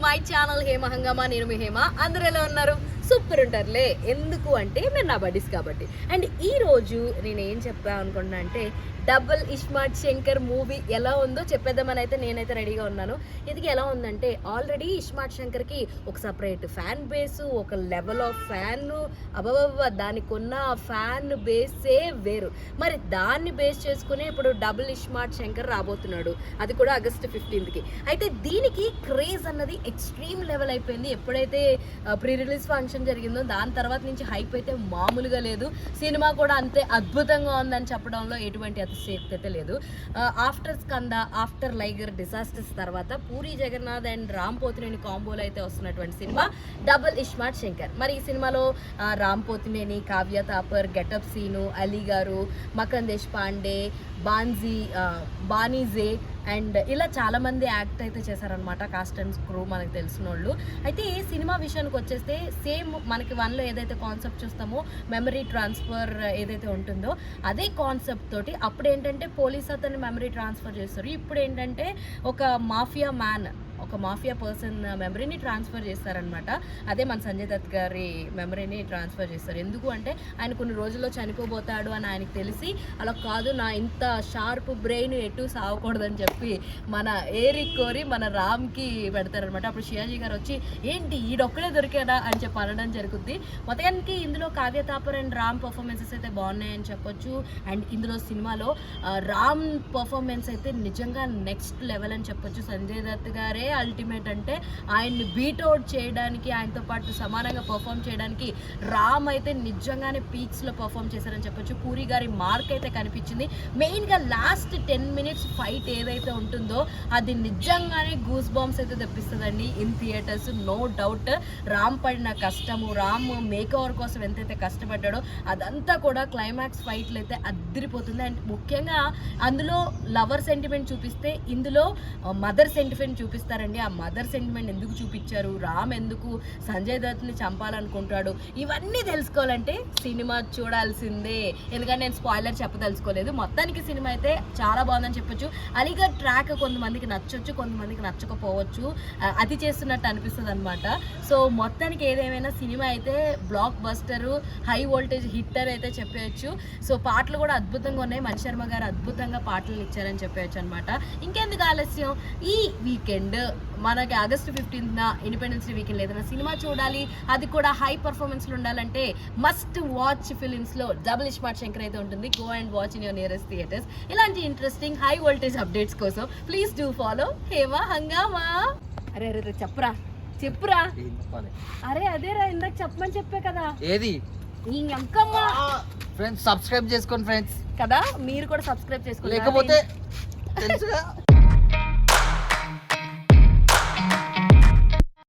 My channel Hema హంగామా. నేను మీ హేమ. అందరూ ఎలా ఉన్నారు? సూపర్ ఉంటారులే. ఎందుకు అంటే మీరు నా బడ్డీస్ కాబట్టి. అండ్ ఈ రోజు నేను ఏం చెప్పా అనుకుంటున్నా అంటే డబుల్ ఇస్మార్ట్ శంకర్ మూవీ ఎలా ఉందో చెప్పేద్దామని అయితే నేనైతే రెడీగా ఉన్నాను. ఇది ఎలా ఉందంటే ఆల్రెడీ ఇస్మార్ట్ శంకర్కి ఒక సపరేట్ ఫ్యాన్ బేస్, ఒక లెవెల్ ఆఫ్ ఫ్యాన్, అబ్బబ్బ దానికి ఉన్న ఫ్యాన్ బేసే వేరు. మరి దాన్ని బేస్ చేసుకుని ఇప్పుడు డబుల్ ఇస్మార్ట్ శంకర్ రాబోతున్నాడు, అది కూడా ఆగస్ట్ 15కి. అయితే దీనికి క్రేజ్ అన్నది ఎక్స్ట్రీమ్ లెవెల్ అయిపోయింది. ఎప్పుడైతే ప్రీ రిలీజ్ ఫంక్షన్ జరిగిందో దాని తర్వాత నుంచి హైప్ అయితే మామూలుగా లేదు. సినిమా కూడా అంతే అద్భుతంగా ఉందని చెప్పడంలో ఎటువంటి అతిశయోక్తి అయితే లేదు. ఆఫ్టర్ స్కంద, ఆఫ్టర్ లైగర్ డిజాస్టర్స్ తర్వాత పూరి జగన్నాథ్ అండ్ రామ్ పోతినేని కాంబోలో అయితే వస్తున్నటువంటి సినిమా డబుల్ ఇస్మార్ట్ శంకర్. మరి ఈ సినిమాలో రామ్ పోతినేని, కావ్య తాపర్, గెటప్ సీను, అలీ గారు, మకన్ దేశపాండే, బానీజే అండ్ ఇలా చాలామంది యాక్ట్ అయితే చేశారనమాట. కాస్ట్ అండ్ క్రూ మనకు తెలిసిన వాళ్ళు. అయితే ఈ సినిమా విషయానికి వచ్చేస్తే సేమ్ మనకి 1లో ఏదైతే కాన్సెప్ట్ చూస్తామో మెమరీ ట్రాన్స్ఫర్ ఏదైతే ఉంటుందో అదే కాన్సెప్ట్ తోటి అప్పుడు ఏంటంటే పోలీస్ అతన్ని మెమరీ ట్రాన్స్ఫర్ చేస్తారు. ఇప్పుడు ఏంటంటే ఒక మాఫియా పర్సన్ మెమరీని ట్రాన్స్ఫర్ చేస్తారనమాట. అదే మన సంజయ్ దత్ గారి మెమరీని ట్రాన్స్ఫర్ చేస్తారు. ఎందుకు అంటే ఆయన కొన్ని రోజుల్లో చనిపోబోతాడు అని ఆయనకు తెలిసి అలా కాదు, నా ఇంత షార్ప్ బ్రెయిన్ ఎటు సాగకూడదని చెప్పి మన ఏరిక్ కోరి మన రామ్కి పెడతారనమాట. అప్పుడు షియాజీ గారు వచ్చి ఏంటి ఈడొక్కడే దొరికాడా అని చెప్పి అనడం జరుగుద్ది. మొత్తానికి ఇందులో కావ్య తాపర్ అండ్ రామ్ పర్ఫార్మెన్సెస్ అయితే బాగున్నాయని చెప్పొచ్చు. అండ్ ఇందులో సినిమాలో రామ్ పర్ఫార్మెన్స్ అయితే నిజంగా నెక్స్ట్ లెవెల్ అని చెప్పొచ్చు. సంజయ్ దత్ గారే అల్టిమేట్. అంటే ఆయన్ని బీట్అవుట్ చేయడానికి, ఆయనతో పాటు సమానంగా పర్ఫామ్ చేయడానికి రామ్ అయితే నిజంగానే పీక్స్లో పర్ఫామ్ చేశారని చెప్పొచ్చు. పూరి గారి మార్క్ అయితే కనిపించింది. మెయిన్గా లాస్ట్ 10 minutes ఫైట్ ఏదైతే ఉంటుందో అది నిజంగానే గూస్ బాంబ్స్ అయితే తెప్పిస్తుందండి in theatres, no doubt. Ram పడిన కష్టము, రామ్ మేక్ ఓవర్ కోసం ఎంతైతే కష్టపడ్డాడో అదంతా కూడా క్లైమాక్స్ ఫైట్లు అయితే అద్దరిపోతుంది. అండ్ ముఖ్యంగా అందులో లవర్ సెంటిమెంట్ చూపిస్తే ఇందులో మదర్ సెంటిమెంట్ చూపిస్తారండి. ఆ మదర్ సెంటిమెంట్ ఎందుకు చూపించారు, రామ్ ఎందుకు సంజయ్ దత్ని చంపాలనుకుంటాడు, ఇవన్నీ తెలుసుకోవాలంటే సినిమా చూడాల్సిందే. ఎందుకంటే నేను స్పాయిలర్ చెప్పదలుచుకోలేదు. మొత్తానికి సినిమా అయితే చాలా బాగుందని చెప్పొచ్చు. అలీగఢ్ ట్రాక్ కొంతమందికి నచ్చొచ్చు, కొంతమందికి నచ్చకపోవచ్చు, అది చేస్తున్నట్టు అనిపిస్తుంది అనమాట. సో మొత్తానికి ఏదేమైనా సినిమా అయితే block buster, high voltage hitter అయితే చెప్పవచ్చు. సో పాటలు కూడా అద్భుతంగా ఉన్నాయి. మణి శర్మ గారు అద్భుతంగా పాటలు ఇచ్చారని చెప్పవచ్చు అనమాట. ఇంకెందుకు ఆలస్యం, ఈ వీకెండ్ మనకి ఆగస్ట్ 15న ఇండిపెండెన్స్ డే వీకెండ్ ఏదైనా సినిమా చూడాలి, అది కూడా హై పర్ఫార్మెన్స్లో ఉండాలంటే మస్ట్ వాచ్ ఫిలిమ్స్లో డబుల్ ఇస్మార్ట్ శంకర్ అయితే ఉంటుంది. Go and watch in your nearest theatres. ఇలాంటి ఇంట్రెస్టింగ్ హై వోల్టేజ్ అప్డేట్స్ కోసం please do follow Hema Hungama. అరే అరే చెప్పురా. అరే అదేరా ఇందాక చెప్పమని చెప్పే కదా. ఏది ఈ అంకమ్మ ఫ్రెండ్స్ సబ్స్క్రైబ్ చేసుకోండి ఫ్రెండ్స్ కదా, మీరు కూడా సబ్స్క్రైబ్ చేసుకోండి. లేకపోతే తెలుసుగా